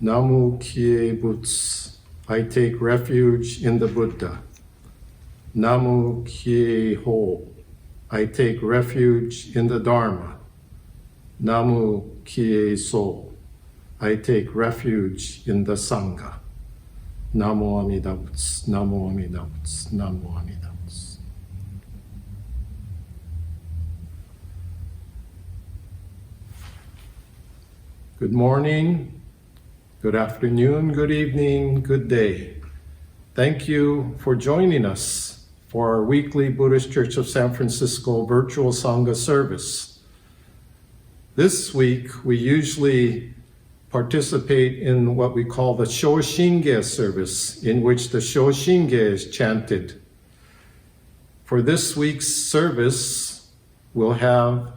Namu Kie Butsu, I take refuge in the Buddha. Namu Kie Ho, I take refuge in the Dharma. Namu Kie So, I take refuge in the Sangha. Namo Amida Butsu, Namo Amida Butsu, Namo Amida Butsu. Good morning, good afternoon, good evening, good day. Thank you for joining us for our weekly Buddhist Church of San Francisco virtual Sangha service. This week, we usually participate in what we call the Shōshinge Service, in which the Shōshinge is chanted. For this week's service, we'll have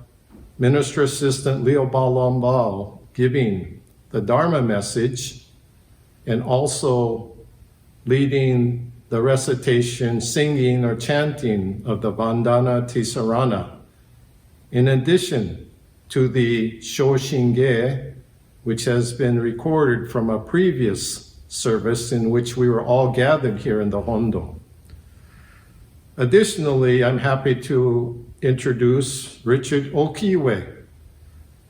Minister Assistant Leo Balambao giving the Dharma message and also leading the recitation, singing, or chanting of the Vandana Ti-sarana, in addition to the Shōshinge, which has been recorded from a previous service in which we were all gathered here in the Hondo. Additionally, I'm happy to introduce Richard Okiwe,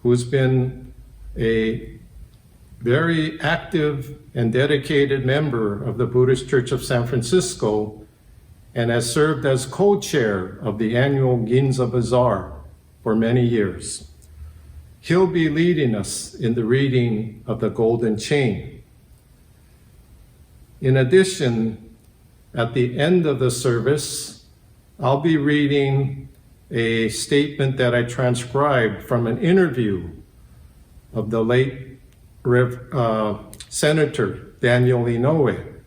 who's been a very active and dedicated member of the Buddhist Church of San Francisco and has served as co-chair of the annual Ginza Bazaar for many years. He'll be leading us in the reading of the Golden Chain. In addition, at the end of the service, I'll be reading a statement that I transcribed from an interview of the late Senator Daniel Inouye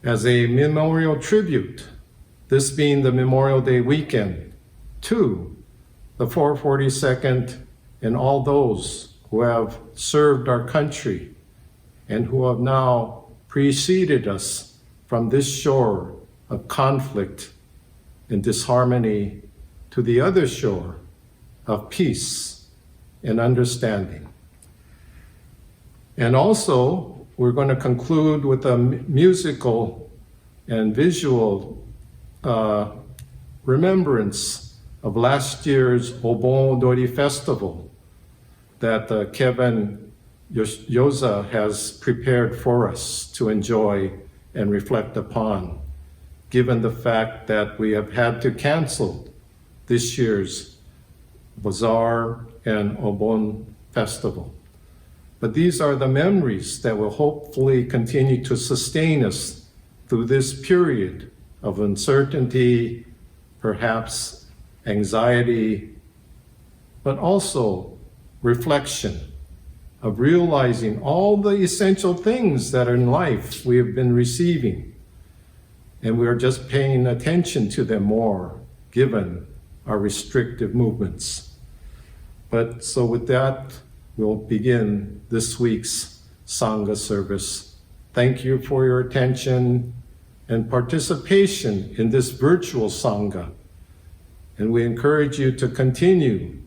as a memorial tribute, this being the Memorial Day weekend, to the 442nd and all those who have served our country and who have now preceded us from this shore of conflict and disharmony to the other shore of peace and understanding. And also, we're going to conclude with a musical and visual remembrance of last year's Bon Odori festival that Kevin Yoza has prepared for us to enjoy and reflect upon, given the fact that we have had to cancel this year's Bazaar and Obon festival. But these are the memories that will hopefully continue to sustain us through this period of uncertainty, perhaps anxiety, but also reflection of realizing all the essential things that are in life we have been receiving, and we are just paying attention to them more, given our restrictive movements. But so with that, we'll begin this week's Sangha service. Thank you for your attention and participation in this virtual Sangha. And we encourage you to continue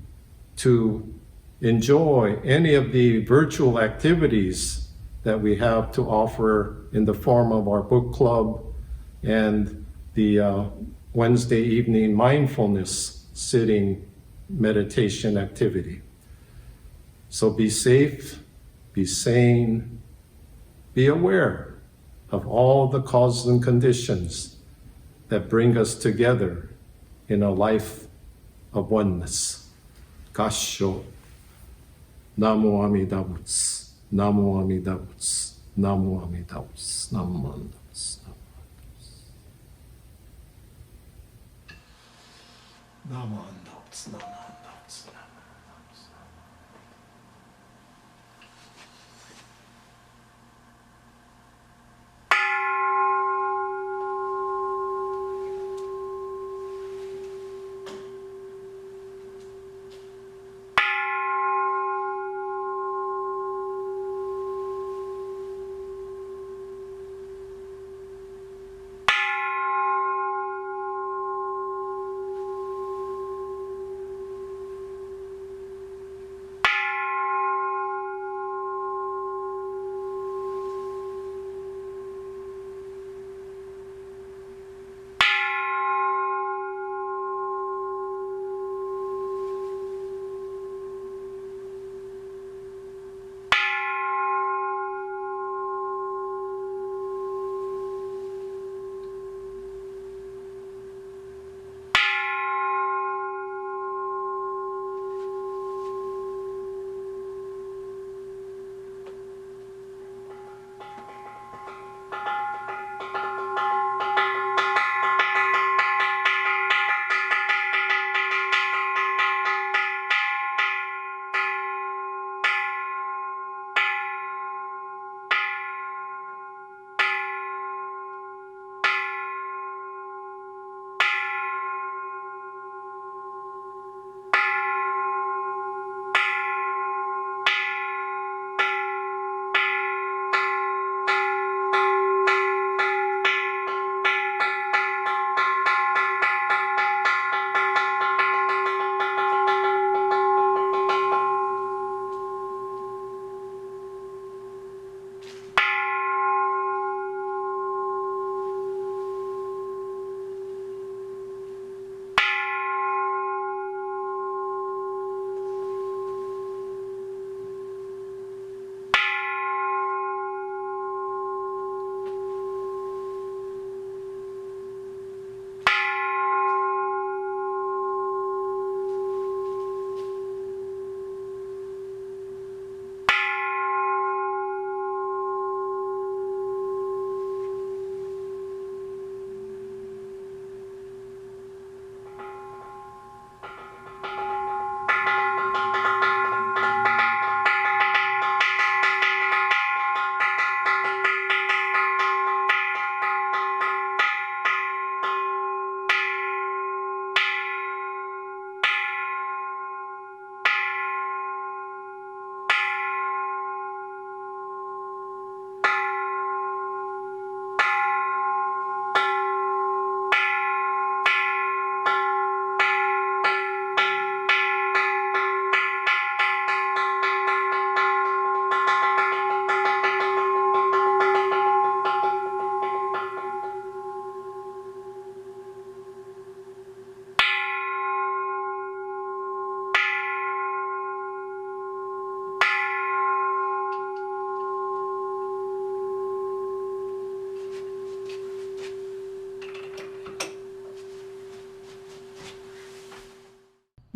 to enjoy any of the virtual activities that we have to offer in the form of our book club and the Wednesday evening mindfulness sitting meditation activity. So be safe, be sane, be aware of all the causes and conditions that bring us together in a life of oneness. Kansho. Namo Amida Butsu, Namo Amida Butsu, Namo Amida Butsu, Namo Amida Butsu, Namo Amida Butsu, Namo Amida Butsu.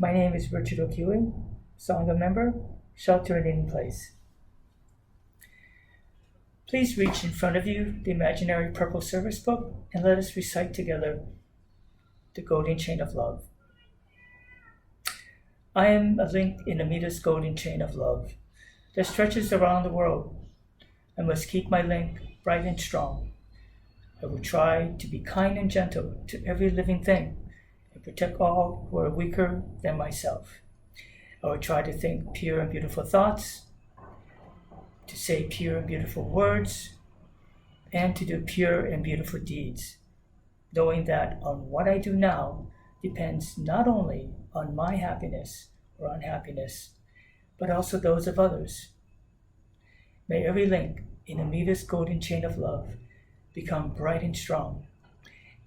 My name is Richard Okiwe, Sangha member, sheltered in place. Please reach in front of you the imaginary purple service book and let us recite together the golden chain of love. I am a link in Amita's golden chain of love that stretches around the world. I must keep my link bright and strong. I will try to be kind and gentle to every living thing and protect all who are weaker than myself. I will try to think pure and beautiful thoughts, to say pure and beautiful words, and to do pure and beautiful deeds, knowing that on what I do now depends not only on my happiness or unhappiness, but also those of others. May every link in Amita's golden chain of love become bright and strong,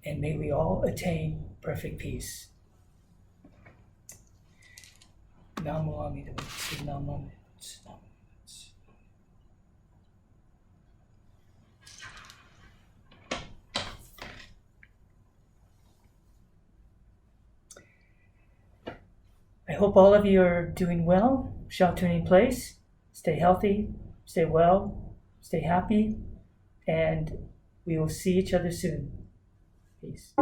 and may we all attain perfect peace. Namo Amida Butsu, Namo Butsu, Namo Butsu. I hope all of you are doing well, sheltering in place. Stay healthy, stay well, stay happy, and we will see each other soon. Peace.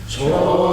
Shōshinge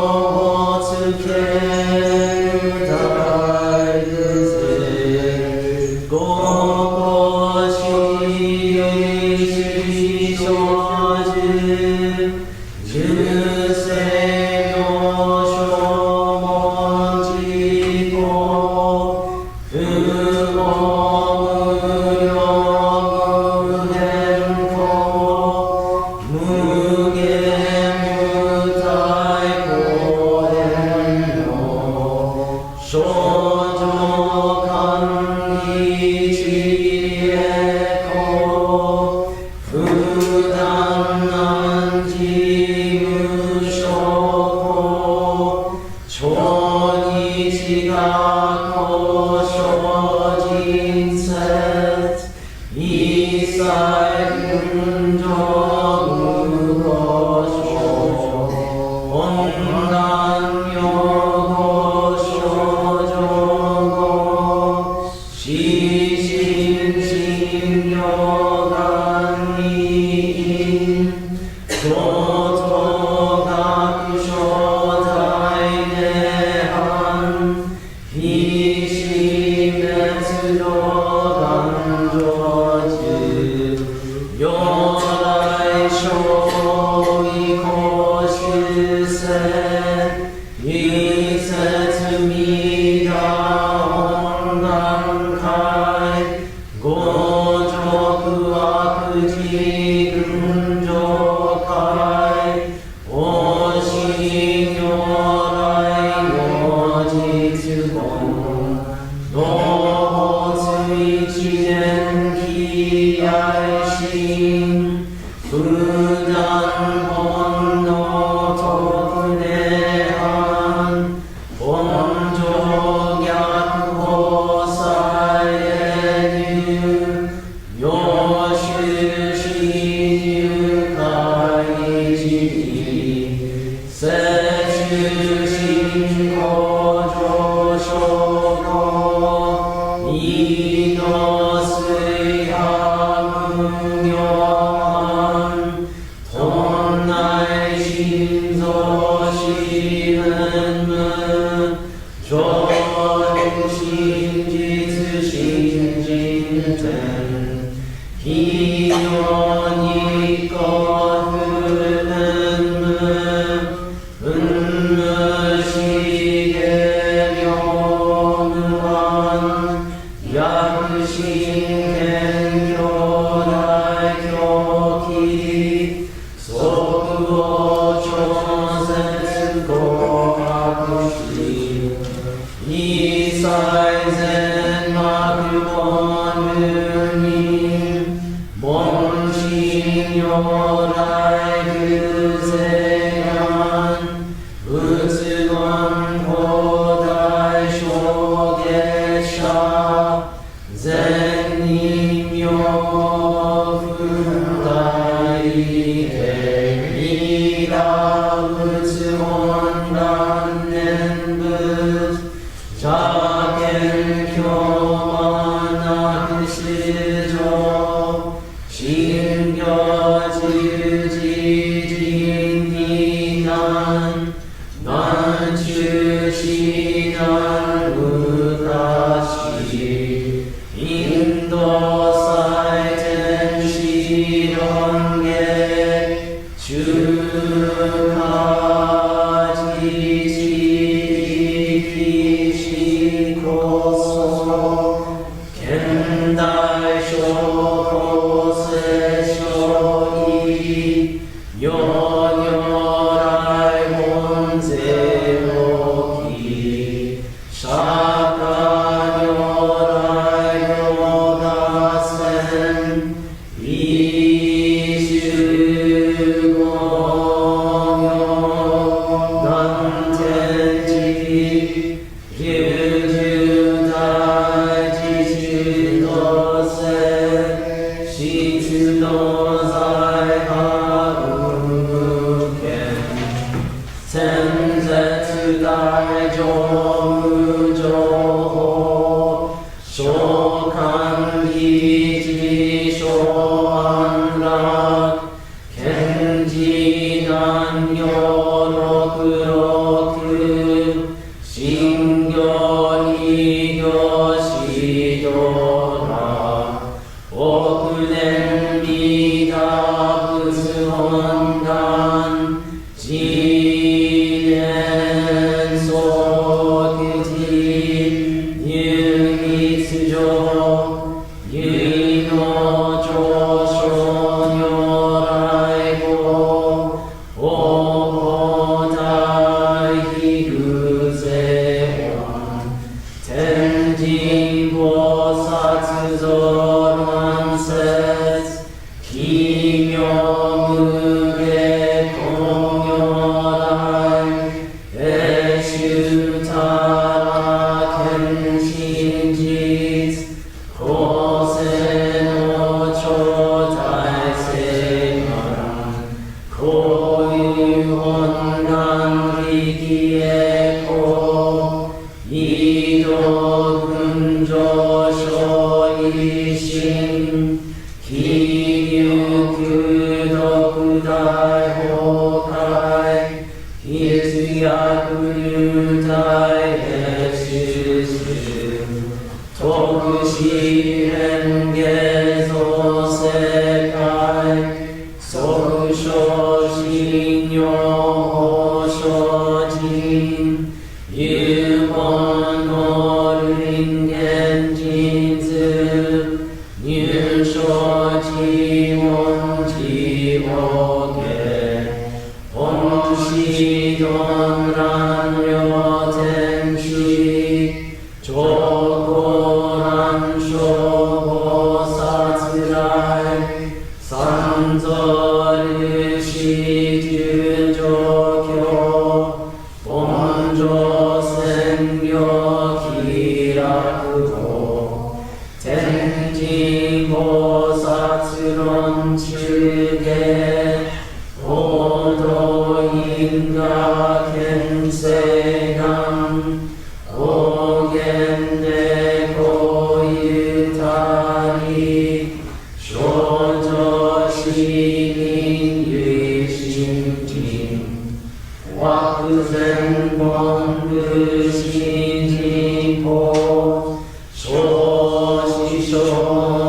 Shōshinge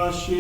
Namo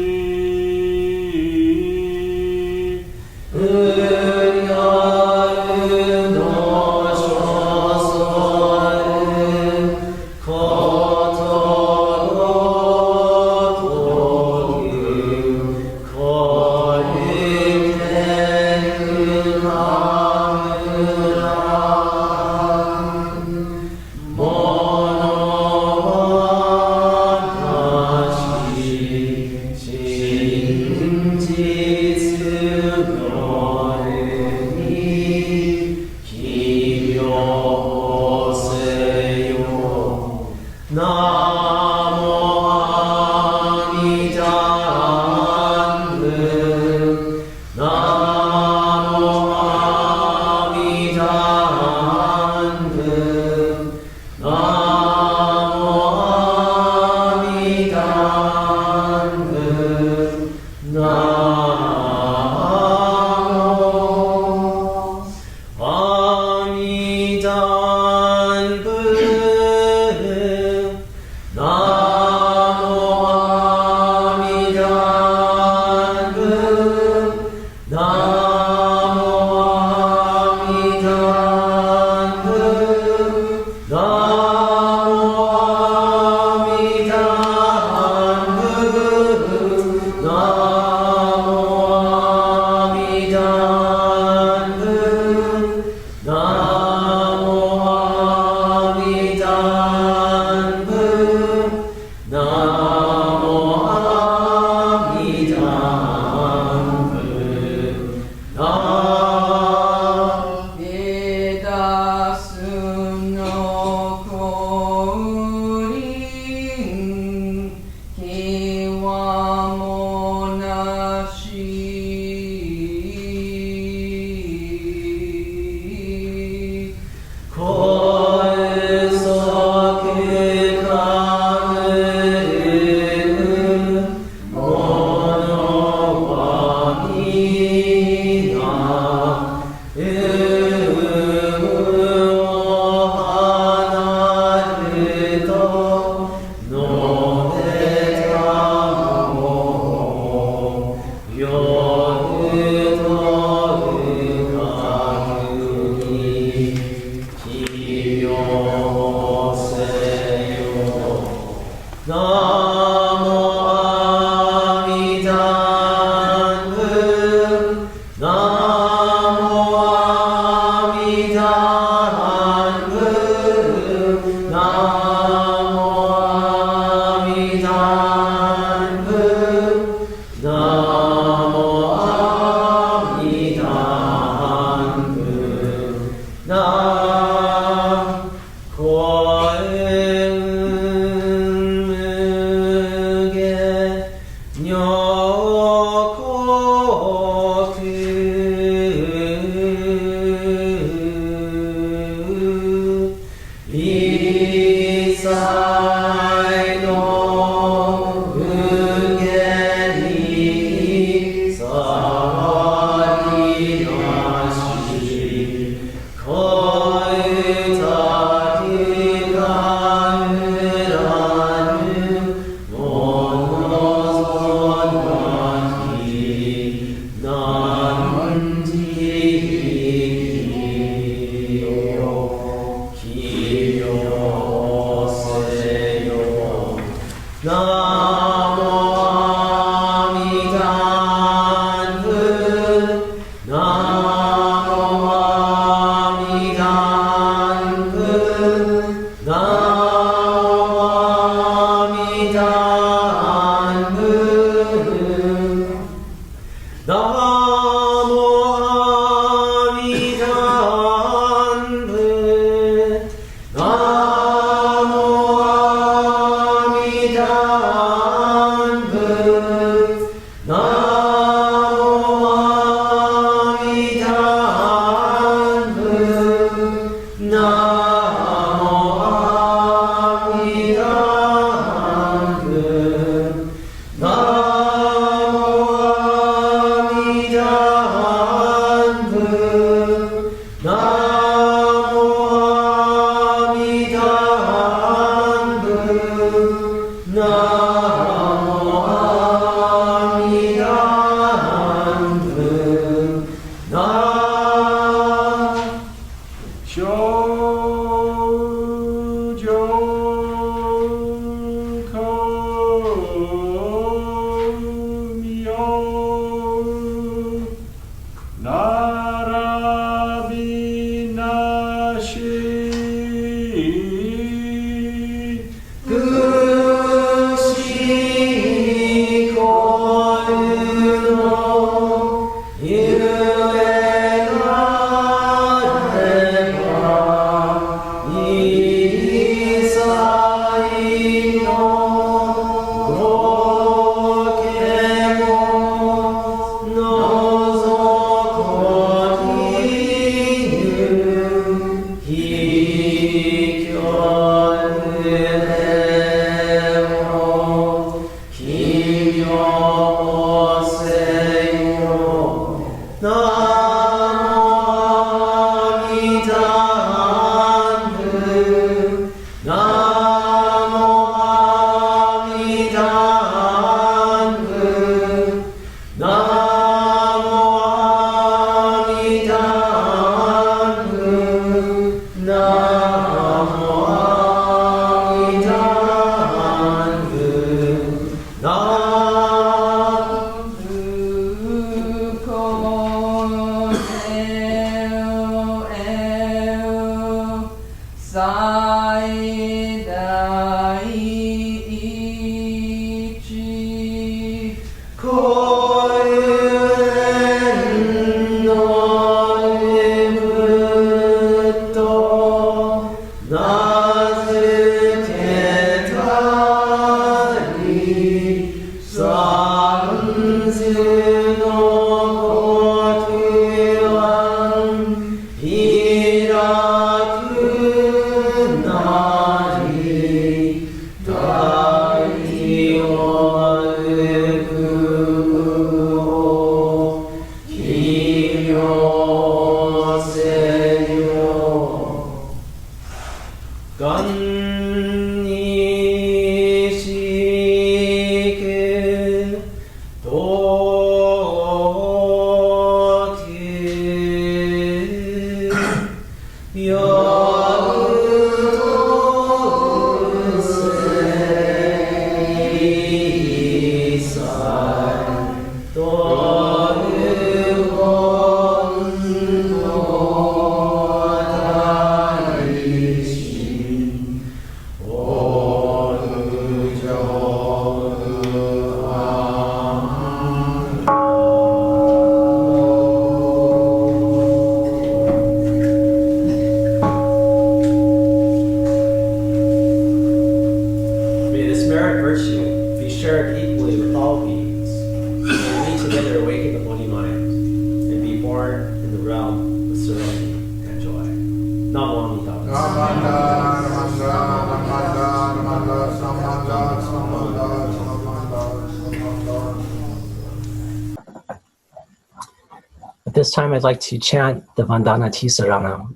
At this time, I'd like to chant the Vandana Ti-sarana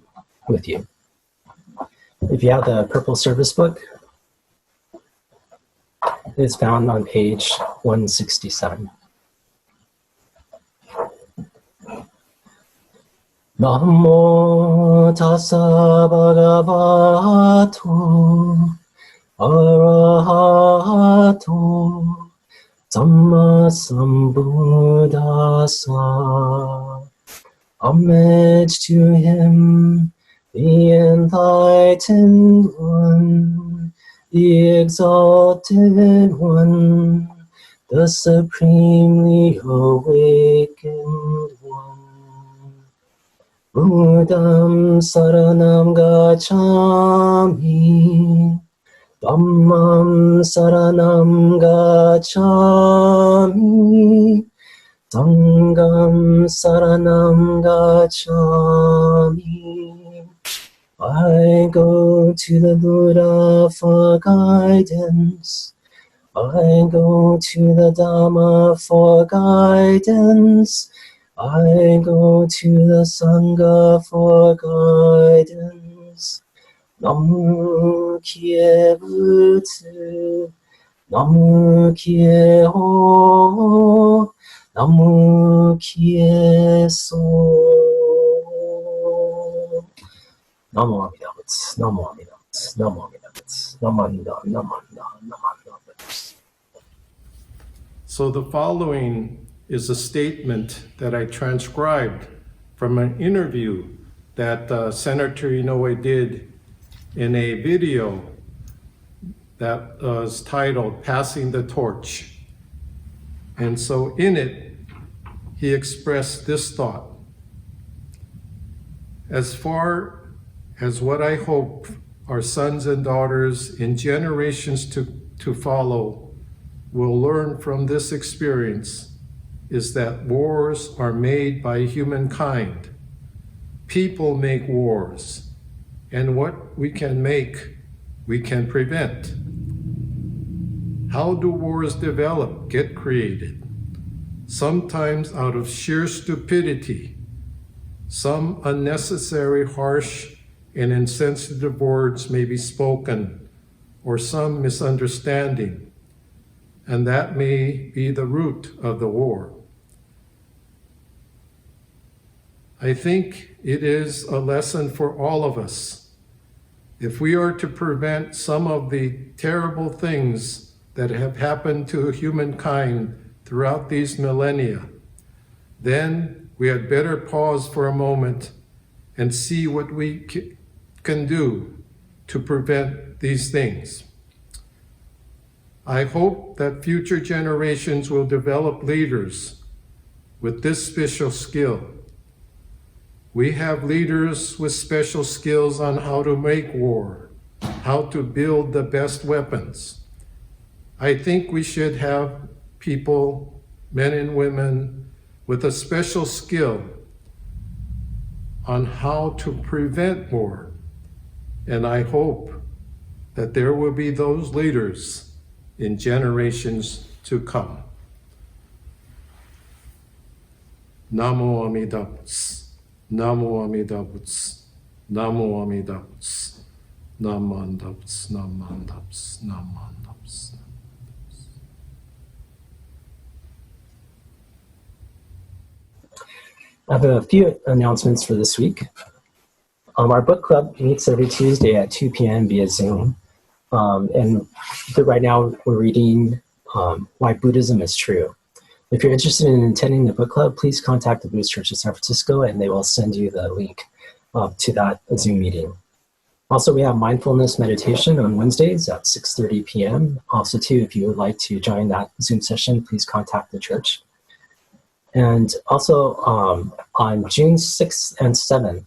with you. If you have the purple service book, it's found on page 167. Namo tassa bhagavato arahato Dhamma sambuddhassa. Homage to him, the enlightened one, the exalted one, the supremely awakened one. Buddham saranam gacchami, Dhammam saranam gacchami, Sangham saranam gacchami. I go to the Buddha for guidance. I go to the Dharma for guidance. I go to the Sangha for guidance. Namu Kye Butsu, Namu Kye Ho, Namu Kye So. Namo Amida Butsu, Namo Amida Butsu, Namo Amida Butsu, Namanda, Namanda, Namanda Butsu. So the following is a statement that I transcribed from an interview that Senator Inouye did in a video that was titled Passing the Torch. And so in it, he expressed this thought: as far as what I hope our sons and daughters in generations to follow will learn from this experience is that wars are made by humankind. People make wars, and what we can make, we can prevent. How do wars develop, get created? Sometimes out of sheer stupidity, some unnecessary, harsh, and insensitive words may be spoken, or some misunderstanding, and that may be the root of the war. I think it is a lesson for all of us. If we are to prevent some of the terrible things that have happened to humankind throughout these millennia, then we had better pause for a moment and see what we can do to prevent these things. I hope that future generations will develop leaders with this special skill. We have leaders with special skills on how to make war, how to build the best weapons. I think we should have people, men and women, with a special skill on how to prevent war. And I hope that there will be those leaders in generations to come. Namo Amida Butsu. Namo Amida Butsu. Namo Amida Butsu. Namanda Butsu. Namanda Butsu. Namanda Butsu. I have a few announcements for this week. Our book club meets every Tuesday at 2 p.m. via Zoom. Right now we're reading Why Buddhism is True. If you're interested in attending the book club, please contact the Buddhist Church of San Francisco and they will send you the link to that Zoom meeting. Also, we have mindfulness meditation on Wednesdays at 6:30 p.m. Also, too, if you would like to join that Zoom session, please contact the church. And also, on June 6th and 7th,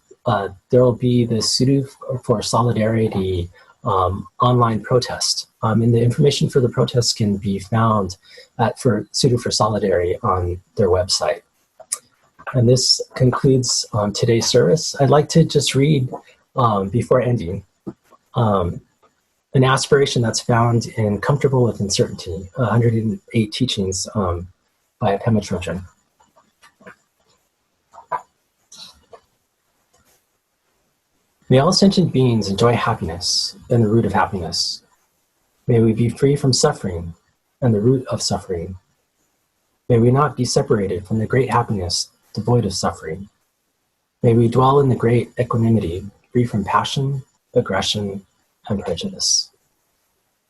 there will be the Sutra for Solidarity online protest. And the information for the protest can be found for Sutra for Solidarity on their website. And this concludes today's service. I'd like to just read, before ending, an aspiration that's found in Comfortable with Uncertainty, 108 Teachings by Pema Chodron. May all sentient beings enjoy happiness and the root of happiness. May we be free from suffering and the root of suffering. May we not be separated from the great happiness devoid of suffering. May we dwell in the great equanimity, free from passion, aggression, and prejudice.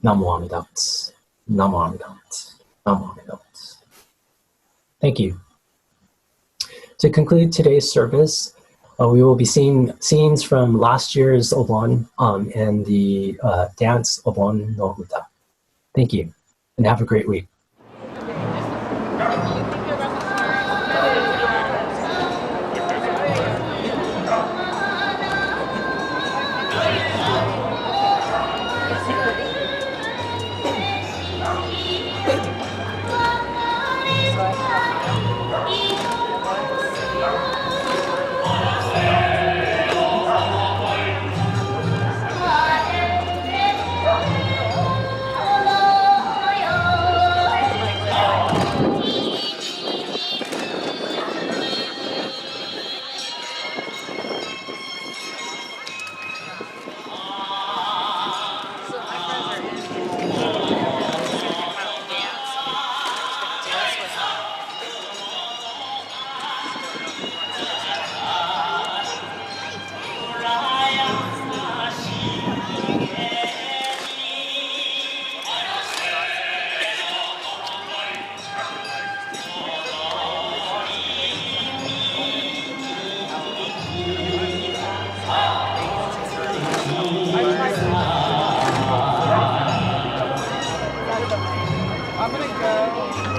Namo Amida Butsu. Namo Amida Butsu. Namo Amida Butsu. Thank you. To conclude today's service, we will be seeing scenes from last year's Obon and the dance Obon no Uta. Thank you, and have a great week. I'm gonna go.